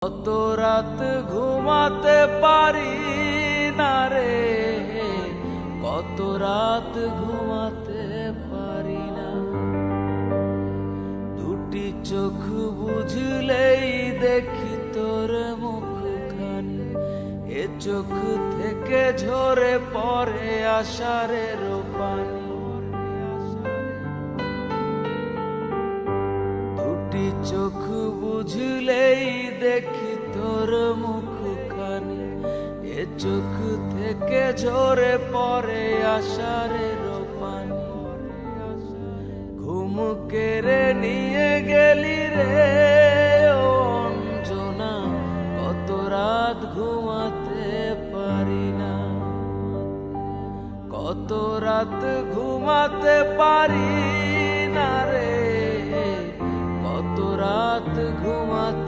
কত রাত ঘুমাতে পারি না রে, কত রাত ঘুমাতে পারি না। দুটি চোখ বুঝলেই দেখি তোর মুখখানি, এ চোখ থেকে ঝরে পড়ে আষাঢ়ের পানি। দুটি চোখ বুঝলেই দেখি তোর মুখখানি, এ চোখ থেকে ঝরে পড়ে আষাঢ়ের পানি। ঘুম কেড়ে নিয়ে গেলি রে ও অঞ্জনা, কত রাত ঘুমাতে পারি না, কত রাত ঘুমাতে পারি না রে, কত রাত ঘুমাতে